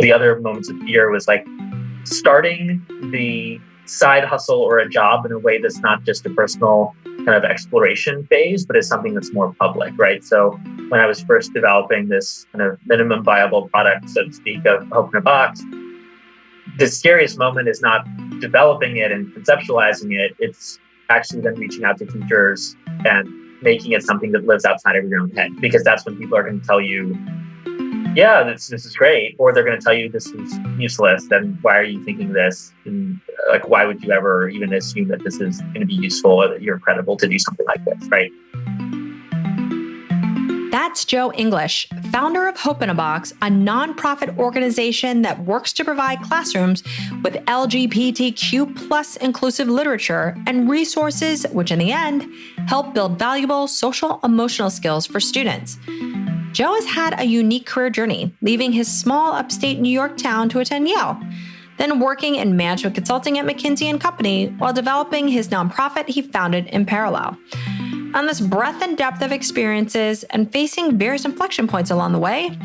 The other moments of fear was like starting the side hustle or a job in a way that's not just a personal kind of exploration phase, but is something that's more public, right? So when I was first developing this kind of minimum viable product, so to speak, of Hope in a Box, the scariest moment is not developing it and conceptualizing it. It's actually then reaching out to teachers and making it something that lives outside of your own head, because that's when people are going to tell you, yeah, this is great, or they're going to tell you this is useless, then why are you thinking this? And like, why would you ever even assume that this is going to be useful or that you're credible to do something like this, right? That's Joe English, founder of Hope in a Box, a nonprofit organization that works to provide classrooms with LGBTQ plus inclusive literature and resources, which in the end help build valuable social emotional skills for students. Joe has had a unique career journey, leaving his small upstate New York town to attend Yale, then working in management consulting at McKinsey & Company while developing his nonprofit he founded in parallel. On this breadth and depth of experiences and facing various inflection points along the way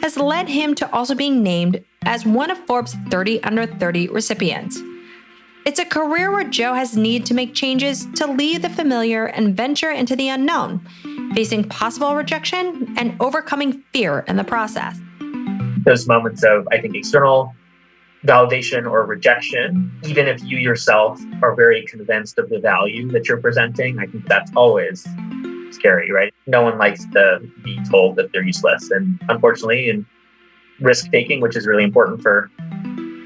has led him to also being named as one of Forbes' 30 Under 30 recipients. It's a career where Joe has needed to make changes to leave the familiar and venture into the unknown, facing possible rejection and overcoming fear in the process. Those moments of, I think, external validation or rejection, even if you yourself are very convinced of the value that you're presenting, I think that's always scary, right? No one likes to be told that they're useless. And unfortunately, in risk-taking, which is really important for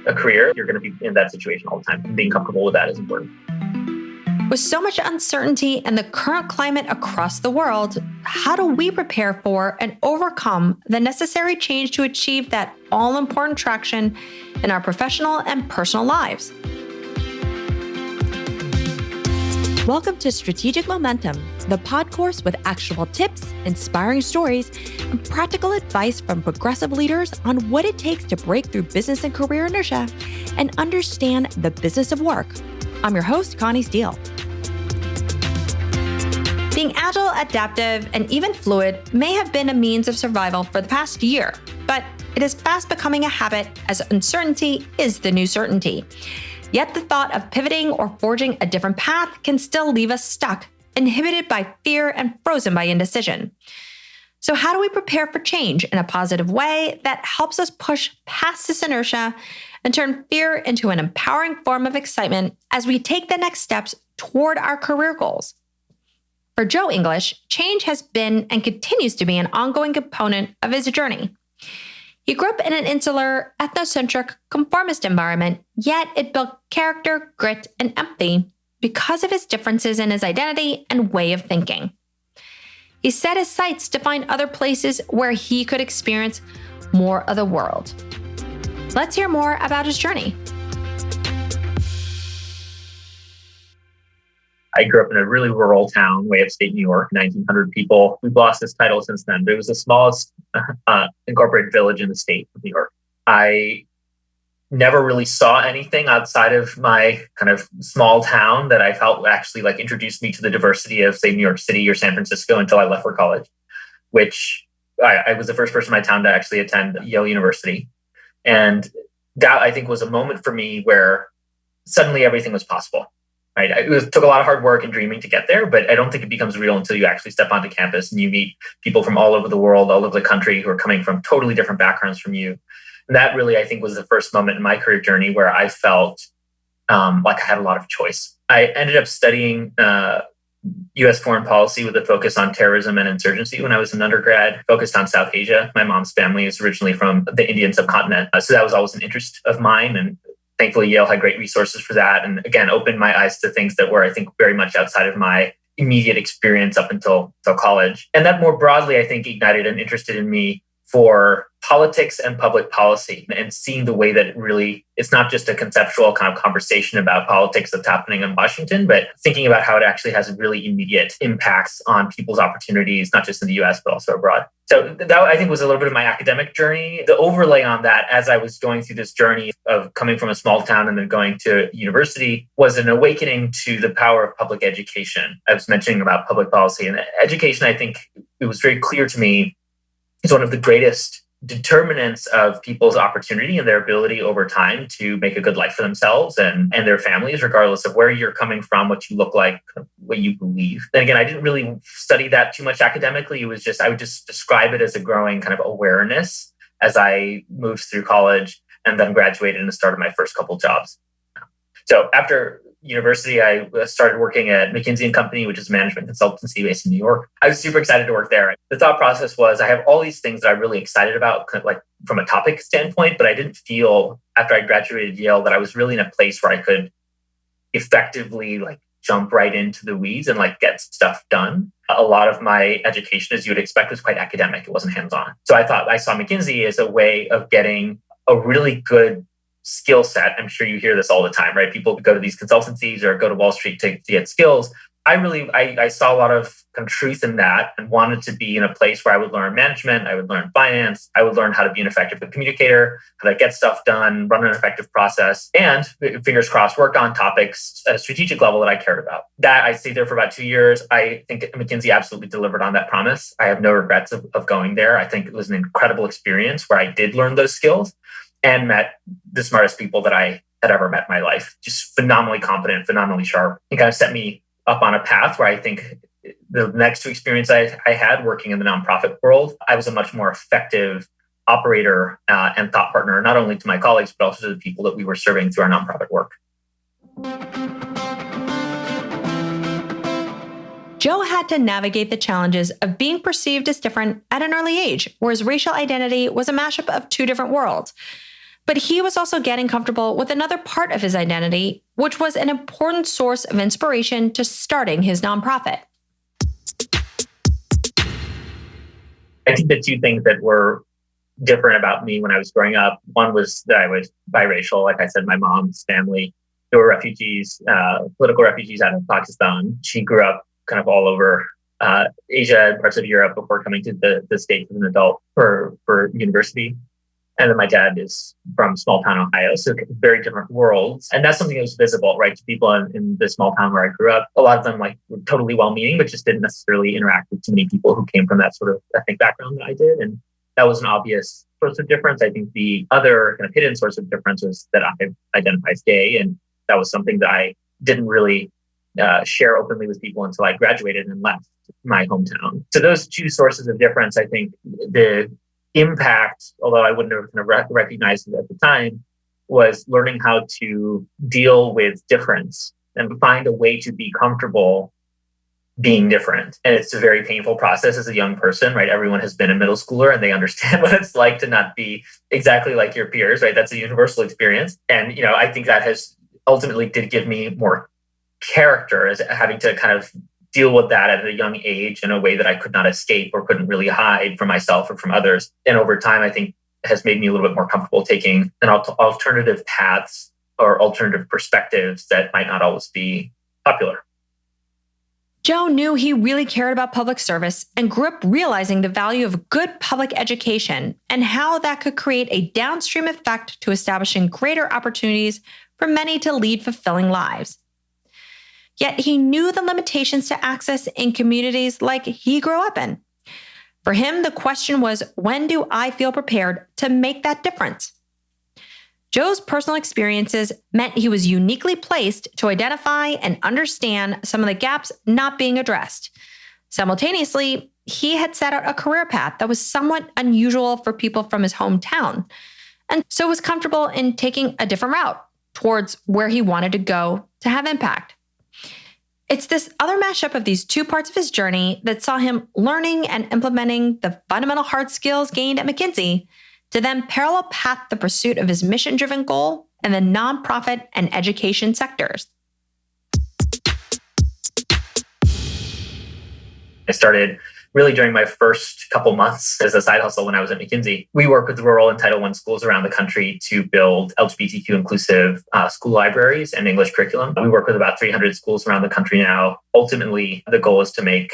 a career, you're going to be in that situation all the time. And being comfortable with that is important. With so much uncertainty and the current climate across the world, how do we prepare for and overcome the necessary change to achieve that all-important traction in our professional and personal lives? Welcome to Strategic Momentum, the podcourse with actionable tips, inspiring stories, and practical advice from progressive leaders on what it takes to break through business and career inertia and understand the business of work. I'm your host, Connie Steele. Being agile, adaptive, and even fluid may have been a means of survival for the past year, but it is fast becoming a habit as uncertainty is the new certainty. Yet the thought of pivoting or forging a different path can still leave us stuck, inhibited by fear and frozen by indecision. So how do we prepare for change in a positive way that helps us push past this inertia and turn fear into an empowering form of excitement as we take the next steps toward our career goals? For Joe English, change has been and continues to be an ongoing component of his journey. He grew up in an insular, ethnocentric, conformist environment, yet it built character, grit, and empathy because of his differences in his identity and way of thinking. He set his sights to find other places where he could experience more of the world. Let's hear more about his journey. I grew up in a really rural town, way upstate New York, 1,900 people. We've lost this title since then, but it was the smallest incorporated village in the state of New York. I never really saw anything outside of my kind of small town that I felt actually like introduced me to the diversity of, say, New York City or San Francisco until I left for college, which I was the first person in my town to actually attend Yale University. And that, I think, was a moment for me where suddenly everything was possible. Right. It took a lot of hard work and dreaming to get there, but I don't think it becomes real until you actually step onto campus and you meet people from all over the world, all over the country, who are coming from totally different backgrounds from you. And that really, I think, was the first moment in my career journey where I felt like I had a lot of choice. I ended up studying U.S. foreign policy with a focus on terrorism and insurgency when I was an undergrad, focused on South Asia. My mom's family is originally from the Indian subcontinent. So that was always an interest of mine. And thankfully, Yale had great resources for that. And again, opened my eyes to things that were, I think, very much outside of my immediate experience up until college. And that more broadly, I think, ignited an interest in me for politics and public policy and seeing the way that it really, it's not just a conceptual kind of conversation about politics that's happening in Washington, but thinking about how it actually has really immediate impacts on people's opportunities, not just in the US, but also abroad. So that, I think, was a little bit of my academic journey. The overlay on that, as I was going through this journey of coming from a small town and then going to university, was an awakening to the power of public education. I was mentioning about public policy and education. I think it was very clear to me is one of the greatest determinants of people's opportunity and their ability over time to make a good life for themselves and their families, regardless of where you're coming from, what you look like, what you believe. And again, I didn't really study that too much academically. It was just, I would just describe it as a growing kind of awareness as I moved through college and then graduated and started my first couple jobs. So after university, I started working at McKinsey & Company, which is a management consultancy based in New York. I was super excited to work there. The thought process was I have all these things that I'm really excited about, kind of like from a topic standpoint, but I didn't feel after I graduated Yale that I was really in a place where I could effectively like jump right into the weeds and like get stuff done. A lot of my education, as you would expect, was quite academic. It wasn't hands-on. So I saw McKinsey as a way of getting a really good skill set. I'm sure you hear this all the time, right? People go to these consultancies or go to Wall Street to get skills. I saw a lot of kind of truth in that and wanted to be in a place where I would learn management, I would learn finance, I would learn how to be an effective communicator, how to get stuff done, run an effective process, and fingers crossed, work on topics at a strategic level that I cared about. That I stayed there for about 2 years. I think McKinsey absolutely delivered on that promise. I have no regrets of going there. I think it was an incredible experience where I did learn those skills and met the smartest people that I had ever met in my life. Just phenomenally competent, phenomenally sharp. It kind of set me up on a path where I think the next two experiences I had working in the nonprofit world, I was a much more effective operator and thought partner, not only to my colleagues, but also to the people that we were serving through our nonprofit work. Joe had to navigate the challenges of being perceived as different at an early age, where his racial identity was a mashup of two different worlds. But he was also getting comfortable with another part of his identity, which was an important source of inspiration to starting his nonprofit. I think the two things that were different about me when I was growing up, one was that I was biracial. Like I said, my mom's family, they were refugees, political refugees out of Pakistan. She grew up kind of all over Asia and parts of Europe before coming to the States as an adult for university. And then my dad is from small town Ohio, so very different worlds. And that's something that was visible, right, to people in the small town where I grew up. A lot of them were totally well-meaning, but just didn't necessarily interact with too many people who came from that sort of ethnic background that I did. And that was an obvious source of difference. I think the other kind of hidden source of difference was that I identify as gay, and that was something that I didn't really share openly with people until I graduated and left my hometown. So those two sources of difference, I think the impact, although I wouldn't have kind of recognized it at the time, was learning how to deal with difference and find a way to be comfortable being different. And it's a very painful process as a young person, right? Everyone has been a middle schooler and they understand what it's like to not be exactly like your peers, right? That's a universal experience. And, I think that has ultimately did give me more character as having to kind of deal with that at a young age in a way that I could not escape or couldn't really hide from myself or from others. And over time, I think has made me a little bit more comfortable taking an alternative paths or alternative perspectives that might not always be popular. Joe knew he really cared about public service and grew up realizing the value of good public education and how that could create a downstream effect to establishing greater opportunities for many to lead fulfilling lives. Yet he knew the limitations to access in communities like he grew up in. For him, the question was, when do I feel prepared to make that difference? Joe's personal experiences meant he was uniquely placed to identify and understand some of the gaps not being addressed. Simultaneously, he had set out a career path that was somewhat unusual for people from his hometown, and so was comfortable in taking a different route towards where he wanted to go to have impact. It's this other mashup of these two parts of his journey that saw him learning and implementing the fundamental hard skills gained at McKinsey to then parallel path the pursuit of his mission-driven goal in the nonprofit and education sectors. I started really during my first couple months as a side hustle when I was at McKinsey. We work with rural and Title I schools around the country to build LGBTQ inclusive school libraries and English curriculum. We work with about 300 schools around the country now. Ultimately, the goal is to make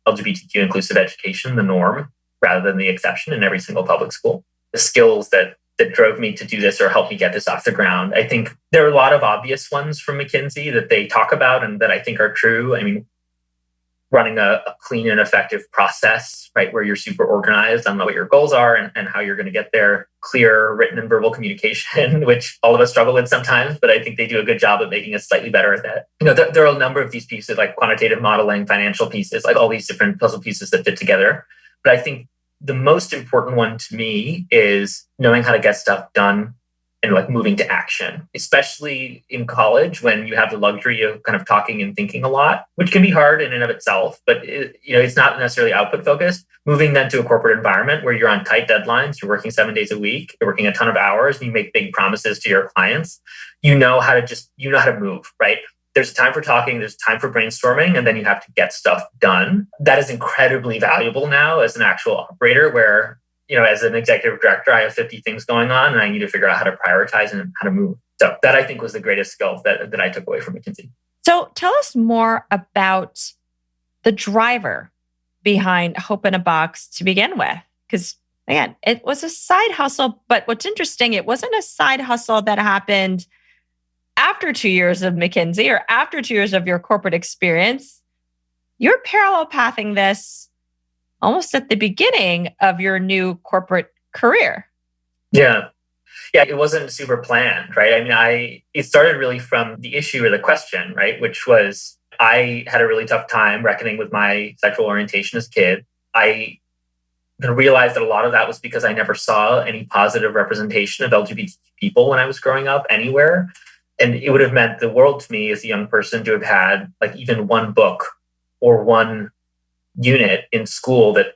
LGBTQ inclusive education the norm rather than the exception in every single public school. The skills that drove me to do this or helped me get this off the ground, I think there are a lot of obvious ones from McKinsey that they talk about and that I think are true. I mean, running a clean and effective process, right? Where you're super organized on what your goals are and how you're going to get there. Clear written and verbal communication, which all of us struggle with sometimes, but I think they do a good job of making us slightly better at that. There are a number of these pieces like quantitative modeling, financial pieces, like all these different puzzle pieces that fit together. But I think the most important one to me is knowing how to get stuff done and like moving to action, especially in college when you have the luxury of kind of talking and thinking a lot, which can be hard in and of itself, but it's not necessarily output focused. Moving then to a corporate environment where you're on tight deadlines, you're working 7 days a week, you're working a ton of hours, and you make big promises to your clients. You know how to move, right? There's time for talking, there's time for brainstorming, and then you have to get stuff done. That is incredibly valuable now as an actual operator where, as an executive director, I have 50 things going on and I need to figure out how to prioritize and how to move. So that I think was the greatest skill that I took away from McKinsey. So tell us more about the driver behind Hope in a Box to begin with. Because again, it was a side hustle, but what's interesting, it wasn't a side hustle that happened after 2 years of McKinsey or after 2 years of your corporate experience. You're parallel pathing this almost at the beginning of your new corporate career. Yeah, it wasn't super planned, right? I mean, it started really from the issue or the question, right? Which was, I had a really tough time reckoning with my sexual orientation as a kid. I realized that a lot of that was because I never saw any positive representation of LGBT people when I was growing up anywhere. And it would have meant the world to me as a young person to have had like even one book or one unit in school that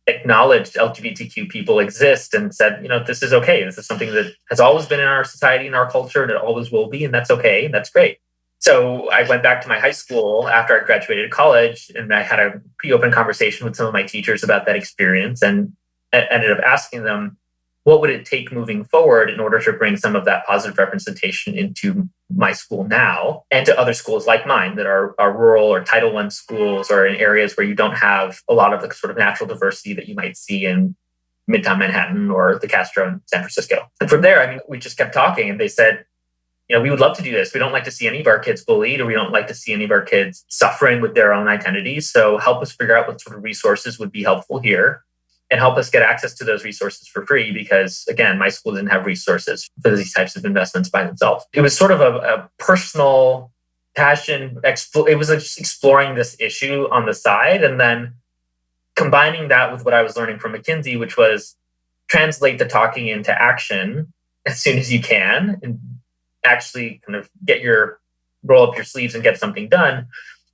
acknowledged LGBTQ people exist and said, this is okay. This is something that has always been in our society and our culture, and it always will be. And that's okay. That's great. So I went back to my high school after I graduated college, and I had a pretty open conversation with some of my teachers about that experience and ended up asking them, what would it take moving forward in order to bring some of that positive representation into my school now and to other schools like mine that are rural or Title I schools or in areas where you don't have a lot of the sort of natural diversity that you might see in Midtown Manhattan or the Castro in San Francisco. And from there, we just kept talking and they said, we would love to do this. We don't like to see any of our kids bullied, or we don't like to see any of our kids suffering with their own identities. So help us figure out what sort of resources would be helpful here. And help us get access to those resources for free because, again, my school didn't have resources for these types of investments by themselves. It was sort of a personal passion. It was just exploring this issue on the side and then combining that with what I was learning from McKinsey, which was translate the talking into action as soon as you can and actually kind of roll up your sleeves and get something done.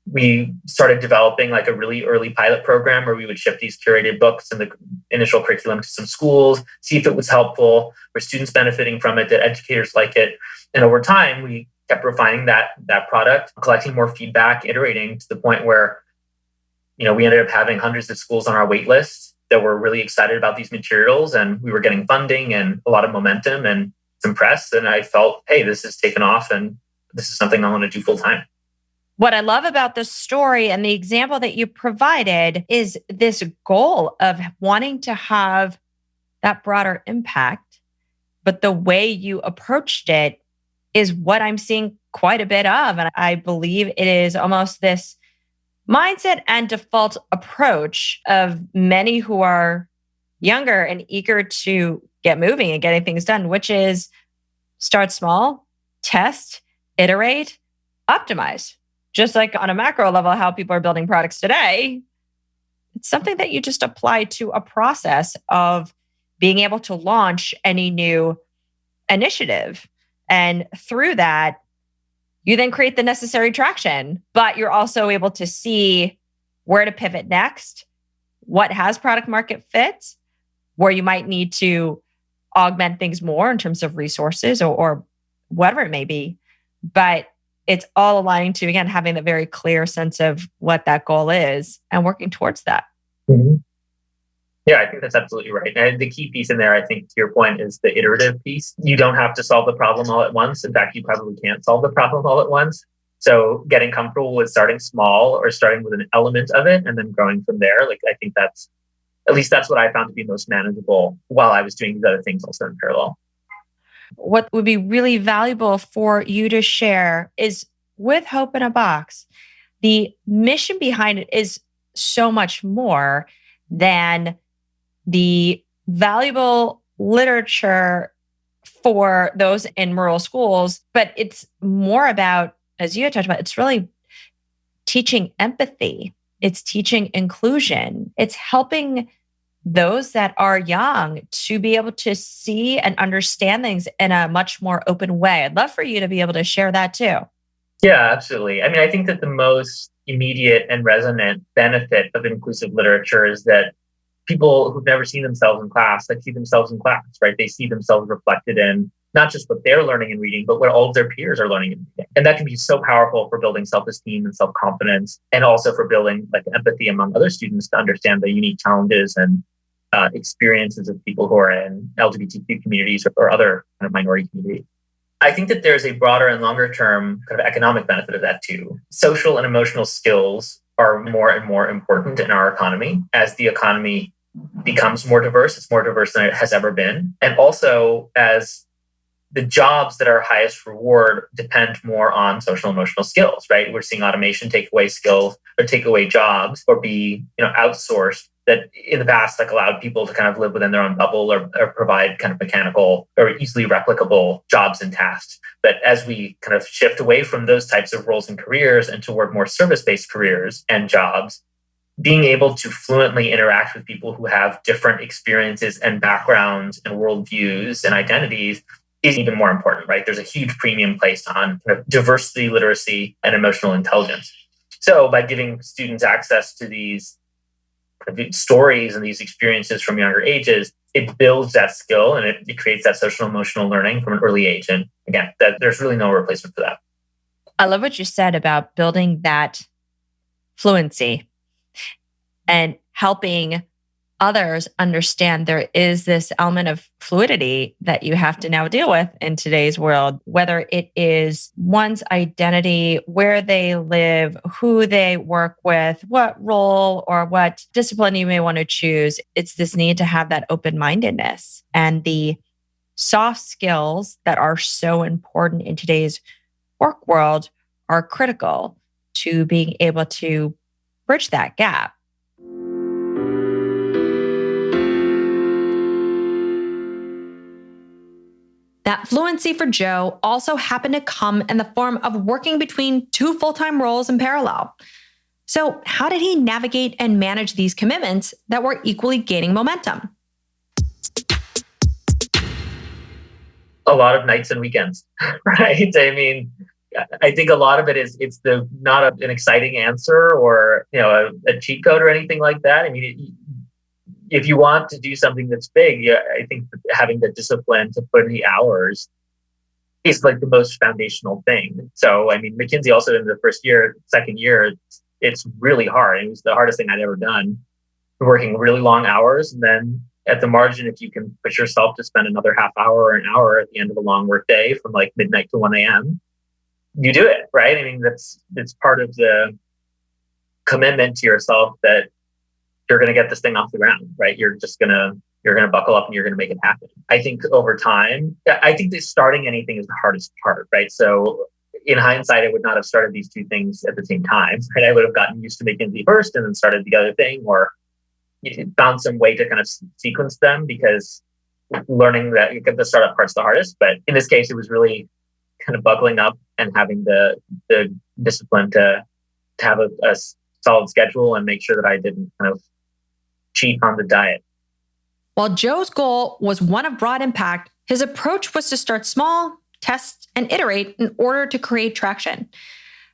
We started developing like a really early pilot program where we would ship these curated books and the initial curriculum to some schools, see if it was helpful, were students benefiting from it, did educators like it? And over time, we kept refining that product, collecting more feedback, iterating to the point where, we ended up having hundreds of schools on our wait list that were really excited about these materials, and we were getting funding and a lot of momentum and some press. And I felt, hey, this has taken off and this is something I want to do full time. What I love about this story and the example that you provided is this goal of wanting to have that broader impact. But the way you approached it is what I'm seeing quite a bit of. And I believe it is almost this mindset and default approach of many who are younger and eager to get moving and getting things done, which is start small, test, iterate, optimize. Just like on a macro level, how people are building products today, it's something that you just apply to a process of being able to launch any new initiative. And through that, you then create the necessary traction, but you're also able to see where to pivot next, what has product market fit, where you might need to augment things more in terms of resources or whatever it may be. But it's all aligning to, again, having the very clear sense of what that goal is and working towards that. Mm-hmm. Yeah, I think that's absolutely right. And the key piece in there, I think, to your point, is the iterative piece. You don't have to solve the problem all at once. In fact, you probably can't solve the problem all at once. So getting comfortable with starting small or starting with an element of it and then growing from there, I think that's what I found to be most manageable while I was doing these other things also in parallel. What would be really valuable for you to share is with Hope in a Box, the mission behind it is so much more than the valuable literature for those in rural schools, but it's more about, as you had talked about, it's really teaching empathy. It's teaching inclusion. It's helping those that are young to be able to see and understand things in a much more open way. I'd love for you to be able to share that too. Yeah, absolutely. I mean, I think that the most immediate and resonant benefit of inclusive literature is that people who've never seen themselves in class, like see themselves in class, right? They see themselves reflected in not just what they're learning and reading, but what all of their peers are learning and reading. And that can be so powerful for building self-esteem and self-confidence, and also for building like empathy among other students to understand the unique challenges and experiences of people who are in LGBTQ communities or other kind of minority communities. I think that there's a broader and longer term kind of economic benefit of that too. Social and emotional skills are more and more important in our economy as the economy becomes more diverse. It's more diverse than it has ever been. And also as the jobs that are highest reward depend more on social emotional skills, right? We're seeing automation take away skills or take away jobs or be, outsourced that in the past like allowed people to kind of live within their own bubble or provide kind of mechanical or easily replicable jobs and tasks. But as we kind of shift away from those types of roles and careers and toward more service-based careers and jobs, being able to fluently interact with people who have different experiences and backgrounds and worldviews and identities is even more important, right? There's a huge premium placed on kind of diversity, literacy, and emotional intelligence. So by giving students access to these stories and these experiences from younger ages, it builds that skill and it creates that social emotional learning from an early age. And again, there's really no replacement for that. I love what you said about building that fluency and helping others understand there is this element of fluidity that you have to now deal with in today's world, whether it is one's identity, where they live, who they work with, what role or what discipline you may want to choose. It's this need to have that open-mindedness and the soft skills that are so important in today's work world are critical to being able to bridge that gap. That fluency for Joe also happened to come in the form of working between two full-time roles in parallel. So how did he navigate and manage these commitments that were equally gaining momentum? A lot of nights and weekends, right? I mean, I think a lot of it is it's not an exciting answer or a cheat code or anything like that. I mean, if you want to do something that's big, I think having the discipline to put in the hours is like the most foundational thing. So, I mean, McKinsey also in the second year, it's really hard. It was the hardest thing I'd ever done, working really long hours. And then at the margin, if you can push yourself to spend another half hour or an hour at the end of a long work day from like midnight to 1 a.m., you do it, right? I mean, it's part of the commitment to yourself that you're going to get this thing off the ground, right? You're going to buckle up and you're going to make it happen. I think over time, I think that starting anything is the hardest part, right? So in hindsight, I would not have started these two things at the same time, right? I would have gotten used to McKinsey first and then started the other thing, or found some way to kind of sequence them, because learning that the startup part's the hardest. But in this case, it was really kind of buckling up and having the discipline to have a solid schedule and make sure that I didn't kind of cheat on the diet. While Joe's goal was one of broad impact, his approach was to start small, test, and iterate in order to create traction.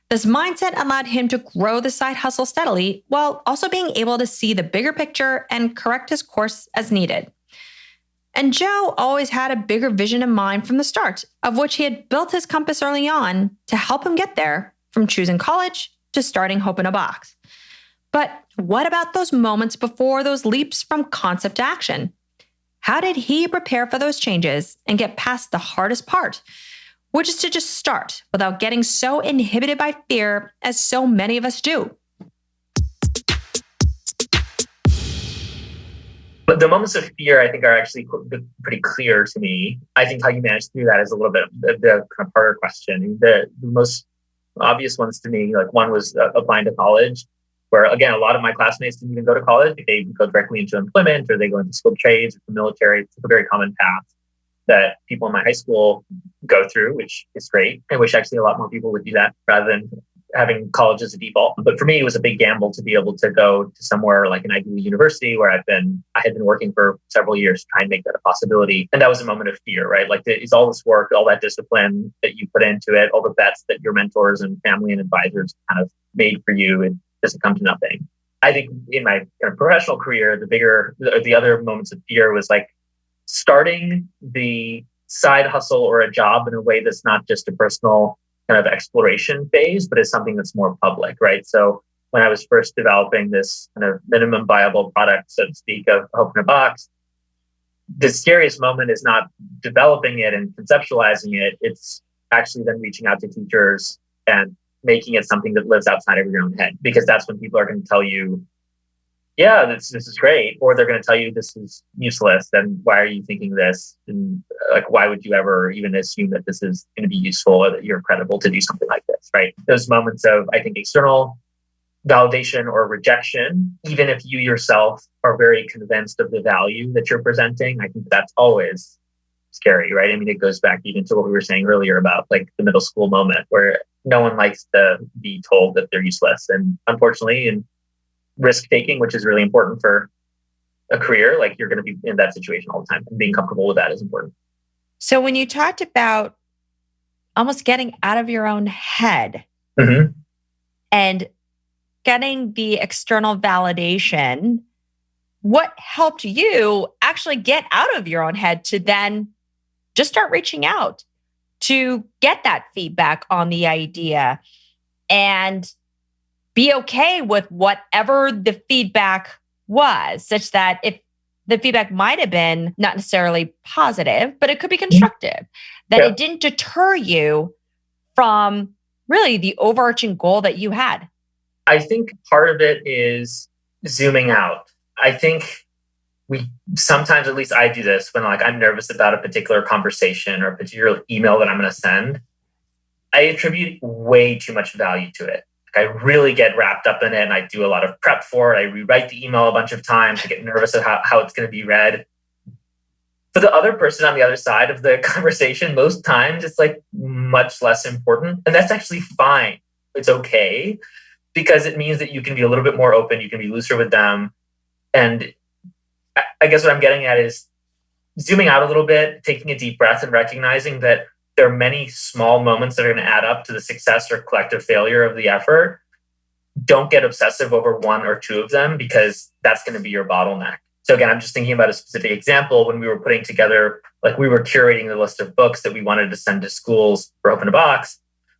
This mindset allowed him to grow the side hustle steadily while also being able to see the bigger picture and correct his course as needed. And Joe always had a bigger vision in mind from the start, of which he had built his compass early on to help him get there, from choosing college to starting Hope in a Box. But what about those moments before those leaps from concept to action? How did he prepare for those changes and get past the hardest part, which is to just start without getting so inhibited by fear as so many of us do? But the moments of fear, I think, are actually pretty clear to me. I think how you manage through that is a little bit the kind of harder question. The most obvious ones to me. Like one was applying to college, where again, a lot of my classmates didn't even go to college. They go directly into employment, or they go into skilled trades or the military. It's a very common path that people in my high school go through, which is great. I wish actually a lot more people would do that rather than having college as a default. But for me, it was a big gamble to be able to go to somewhere like an Ivy League university where I had been working for several years to try and make that a possibility. And that was a moment of fear, right? Like it's all this work, all that discipline that you put into it, all the bets that your mentors and family and advisors kind of made for you, it doesn't come to nothing. I think in my kind of professional career, the other moments of fear was like starting the side hustle or a job in a way that's not just a personal kind of exploration phase, but is something that's more public, right? So when I was first developing this kind of minimum viable product, so to speak, of Hope in a Box, the scariest moment is not developing it and conceptualizing it. It's actually then reaching out to teachers and making it something that lives outside of your own head, because that's when people are going to tell you, yeah, this is great. Or they're going to tell you this is useless. Then why are you thinking this? And like, why would you ever even assume that this is going to be useful or that you're credible to do something like this, right? Those moments of, I think, external validation or rejection, even if you yourself are very convinced of the value that you're presenting, I think that's always scary, right? I mean, it goes back even to what we were saying earlier about like the middle school moment where no one likes to be told that they're useless. And unfortunately, in risk taking, which is really important for a career, like you're going to be in that situation all the time, and being comfortable with that is important. So when you talked about almost getting out of your own head and getting the external validation, what helped you actually get out of your own head to then just start reaching out to get that feedback on the idea and be okay with whatever the feedback was, such that if the feedback might have been not necessarily positive, but it could be constructive, that it didn't deter you from really the overarching goal that you had? I think part of it is zooming out. I think we sometimes, at least I do this when like I'm nervous about a particular conversation or a particular email that I'm going to send. I attribute way too much value to it. I really get wrapped up in it, and I do a lot of prep for it. I rewrite the email a bunch of times. I get nervous at how it's going to be read. For the other person on the other side of the conversation, most times it's like much less important. And that's actually fine. It's okay, because it means that you can be a little bit more open. You can be looser with them. And I guess what I'm getting at is zooming out a little bit, taking a deep breath and recognizing that there are many small moments that are going to add up to the success or collective failure of the effort. Don't get obsessive over one or two of them, because that's going to be your bottleneck. So again, I'm just thinking about a specific example. When we were putting together, like we were curating the list of books that we wanted to send to schools for Open a Box,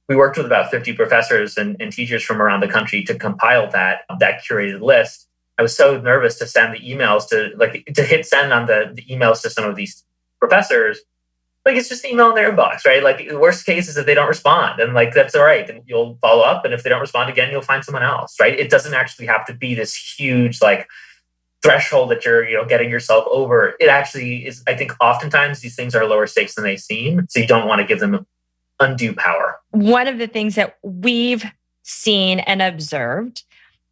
we worked with about 50 professors and teachers from around the country to compile that curated list. I was so nervous to send the emails to hit send on the emails to some of these professors. Like, it's just an email in their inbox, right? Like, the worst case is that they don't respond, and like, that's all right. Then you'll follow up. And if they don't respond again, you'll find someone else, right? It doesn't actually have to be this huge, like, threshold that you're, getting yourself over. It actually is. I think oftentimes these things are lower stakes than they seem. So you don't want to give them undue power. One of the things that we've seen and observed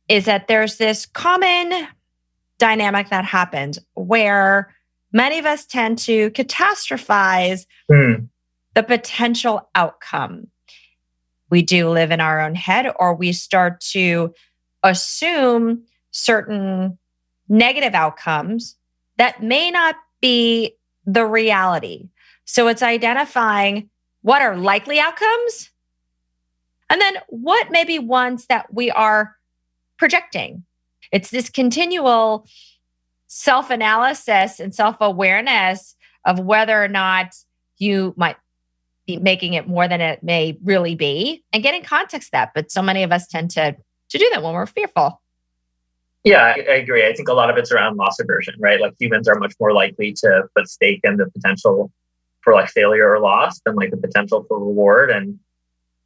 is that there's this common dynamic that happens where many of us tend to catastrophize the potential outcome. We do live in our own head, or we start to assume certain negative outcomes that may not be the reality. So it's identifying what are likely outcomes, and then what may be ones that we are projecting. It's this continual self-analysis and self-awareness of whether or not you might be making it more than it may really be, and getting context to that. But so many of us tend to do that when we're fearful. Yeah, I agree. I think a lot of it's around loss aversion, right? Like, humans are much more likely to put stake in the potential for like failure or loss than like the potential for reward. And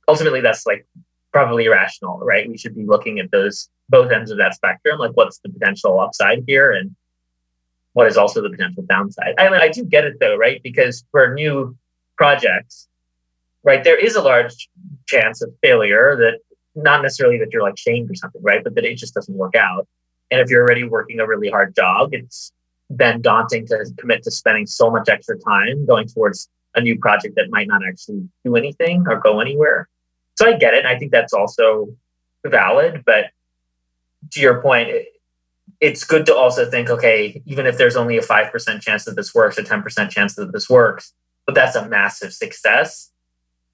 ultimately that's like probably irrational, right? We should be looking at both ends of that spectrum. Like, what's the potential upside here, and what is also the potential downside? I do get it though, right? Because for new projects, right? There is a large chance of failure, that not necessarily that you're like shamed or something, right? But that it just doesn't work out. And if you're already working a really hard job, it's then daunting to commit to spending so much extra time going towards a new project that might not actually do anything or go anywhere. So I get it. I think that's also valid. But to your point, it's good to also think, okay, even if there's only a 5% chance that this works, a 10% chance that this works, but that's a massive success.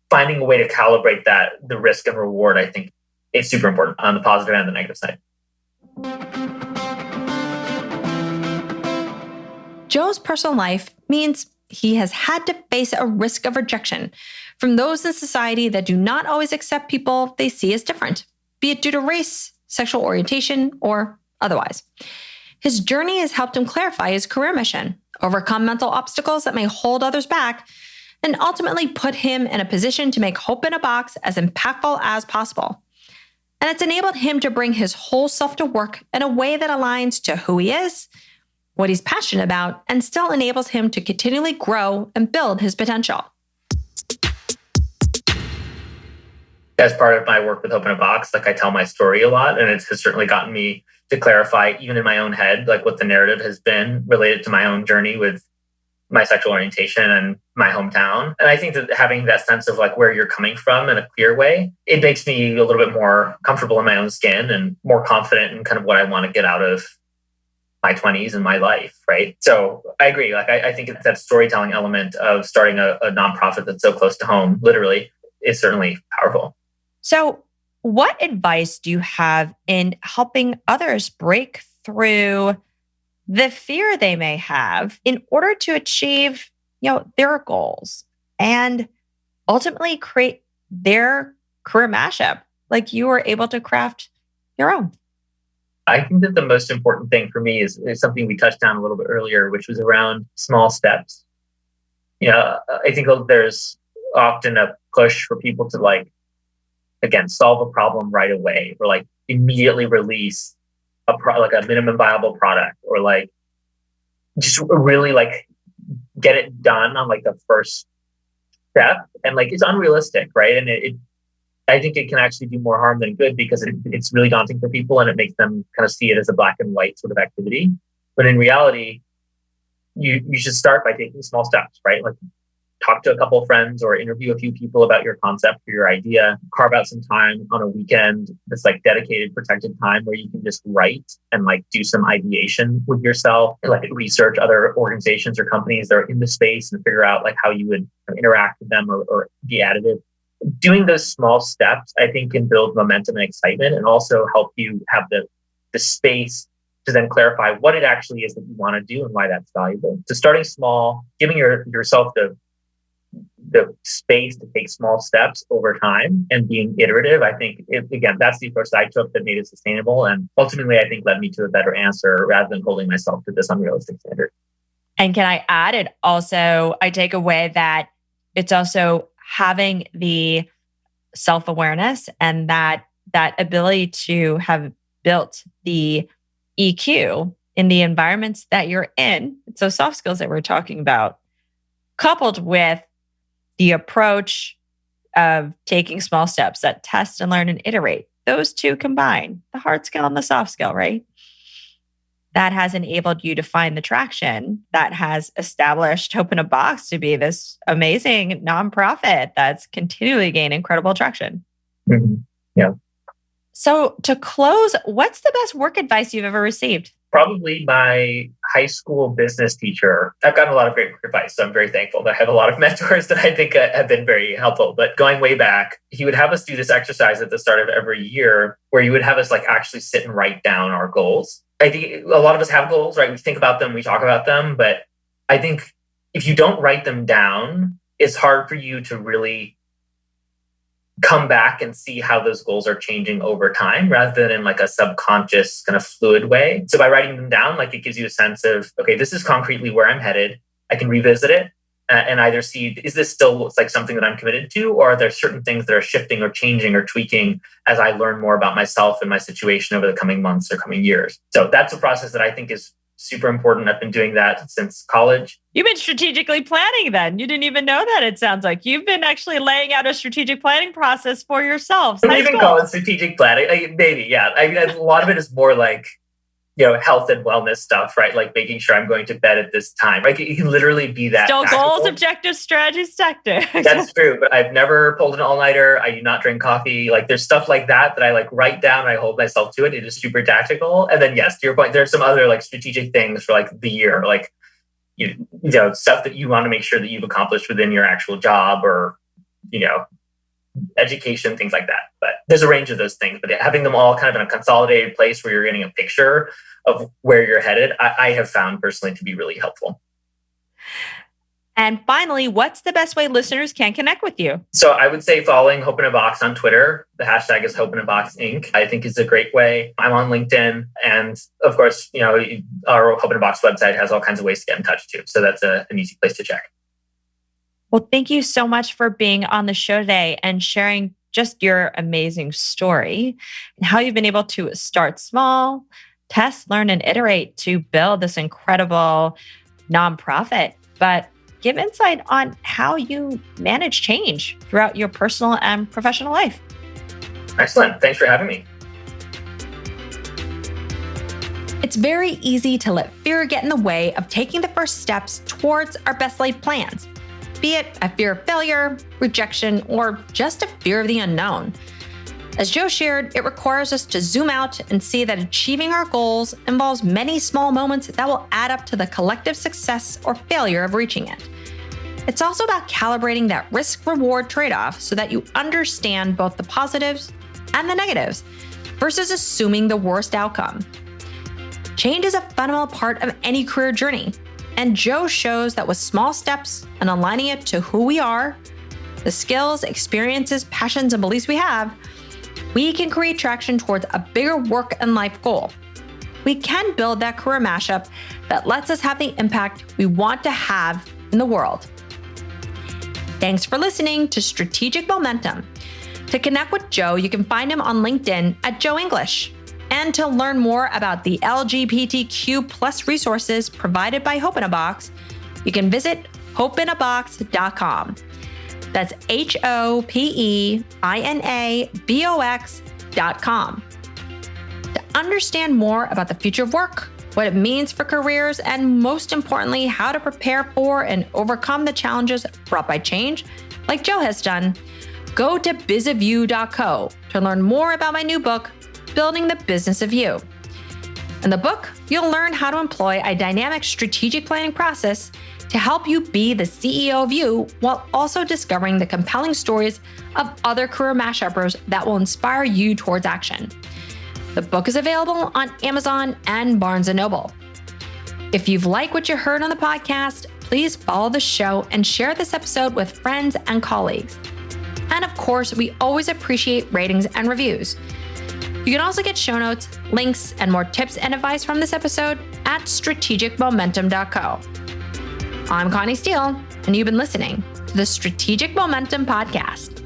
Finding a way to calibrate that, the risk and reward, I think it's super important on the positive and the negative side. Joe's personal life means he has had to face a risk of rejection from those in society that do not always accept people they see as different, be it due to race, sexual orientation, or otherwise. His journey has helped him clarify his career mission, overcome mental obstacles that may hold others back, and ultimately put him in a position to make Hope in a Box as impactful as possible. And it's enabled him to bring his whole self to work in a way that aligns to who he is, what he's passionate about, and still enables him to continually grow and build his potential. As part of my work with Hope in a Box, like I tell my story a lot, and it has certainly gotten me to clarify, even in my own head, like what the narrative has been related to my own journey with my sexual orientation and my hometown. And I think that having that sense of like where you're coming from in a clear way, it makes me a little bit more comfortable in my own skin and more confident in kind of what I want to get out of my 20s and my life, right? So I agree. Like I think that storytelling element of starting a nonprofit that's so close to home, literally, is certainly powerful. So what advice do you have in helping others break through the fear they may have in order to achieve, their goals and ultimately create their career mashup like you were able to craft your own? I think that the most important thing for me is something we touched on a little bit earlier, which was around small steps. I think there's often a push for people to again, solve a problem right away, or immediately release a minimum viable product, or just really get it done on the first step. And it's unrealistic, right? And I think it can actually do more harm than good, because it's really daunting for people, and it makes them kind of see it as a black and white sort of activity. But in reality, you should start by taking small steps, right? Talk to a couple of friends or interview a few people about your concept or your idea. Carve out some time on a weekend that's dedicated, protected time where you can just write and do some ideation with yourself, and research other organizations or companies that are in the space and figure out how you would interact with them or be additive. Doing those small steps, I think, can build momentum and excitement, and also help you have the space to then clarify what it actually is that you want to do and why that's valuable. So starting small, giving yourself the space to take small steps over time and being iterative, I think, again, that's the approach that I took that made it sustainable. And ultimately, I think led me to a better answer rather than holding myself to this unrealistic standard. And can I add it also, I take away that it's also having the self-awareness and that ability to have built the EQ in the environments that you're in. So soft skills that we're talking about, coupled with the approach of taking small steps that test and learn and iterate. Those two combine, the hard skill and the soft skill, right? That has enabled you to find the traction that has established Hope in a Box to be this amazing nonprofit that's continually gaining incredible traction. Mm-hmm. Yeah. So to close, what's the best work advice you've ever received? Probably my high school business teacher. I've gotten a lot of great advice, so I'm very thankful that I have a lot of mentors that I think have been very helpful. But going way back, he would have us do this exercise at the start of every year where he would have us actually sit and write down our goals. I think a lot of us have goals, right? We think about them, we talk about them, but I think if you don't write them down, it's hard for you to really come back and see how those goals are changing over time, rather than in a subconscious kind of fluid way. So by writing them down, it gives you a sense of, okay, this is concretely where I'm headed. I can revisit it and either see, is this still something that I'm committed to, or are there certain things that are shifting or changing or tweaking as I learn more about myself and my situation over the coming months or coming years? So that's a process that I think is super important. I've been doing that since college. You've been strategically planning then. You didn't even know that, it sounds like. You've been actually laying out a strategic planning process for yourself. I wouldn't even call it strategic planning. Maybe, yeah. I mean, a lot of it is more like, health and wellness stuff, right? Like making sure I'm going to bed at this time. Like it can literally be that. Still goals, objectives, strategies, tactics. That's true. But I've never pulled an all-nighter. I do not drink coffee. Like there's stuff like that I like write down and I hold myself to it. It is super tactical. And then yes, to your point, there's some other like strategic things for like the year, like, stuff that you want to make sure that you've accomplished within your actual job or, education, things like that. But there's a range of those things, but having them all kind of in a consolidated place where you're getting a picture of where you're headed, I have found personally to be really helpful. And finally, what's the best way listeners can connect with you? So I would say following Hope in a Box on Twitter. The hashtag is Hope in a Box Inc. I think is a great way. I'm on LinkedIn. And of course, our Hope in a Box website has all kinds of ways to get in touch too. So that's an easy place to check. Well, thank you so much for being on the show today and sharing just your amazing story and how you've been able to start small, test, learn, and iterate to build this incredible nonprofit, but give insight on how you manage change throughout your personal and professional life. Excellent. Thanks for having me. It's very easy to let fear get in the way of taking the first steps towards our best laid plans, be it a fear of failure, rejection, or just a fear of the unknown. As Joe shared, it requires us to zoom out and see that achieving our goals involves many small moments that will add up to the collective success or failure of reaching it. It's also about calibrating that risk-reward trade-off so that you understand both the positives and the negatives versus assuming the worst outcome. Change is a fundamental part of any career journey, and Joe shows that with small steps and aligning it to who we are, the skills, experiences, passions, and beliefs we have, we can create traction towards a bigger work and life goal. We can build that career mashup that lets us have the impact we want to have in the world. Thanks for listening to Strategic Momentum. To connect with Joe, you can find him on LinkedIn at Joe English. And to learn more about the LGBTQ plus resources provided by Hope in a Box, you can visit hopeinabox.com. That's HOPEINABOX.com. To understand more about the future of work, what it means for careers, and most importantly, how to prepare for and overcome the challenges brought by change, like Joe has done, go to bizofyou.co to learn more about my new book, Building the Business of You. In the book, you'll learn how to employ a dynamic strategic planning process to help you be the CEO of you while also discovering the compelling stories of other career mashuppers that will inspire you towards action. The book is available on Amazon and Barnes & Noble. If you've liked what you heard on the podcast, please follow the show and share this episode with friends and colleagues. And of course, we always appreciate ratings and reviews. You can also get show notes, links, and more tips and advice from this episode at strategicmomentum.co. I'm Connie Steele, and you've been listening to the Strategic Momentum Podcast.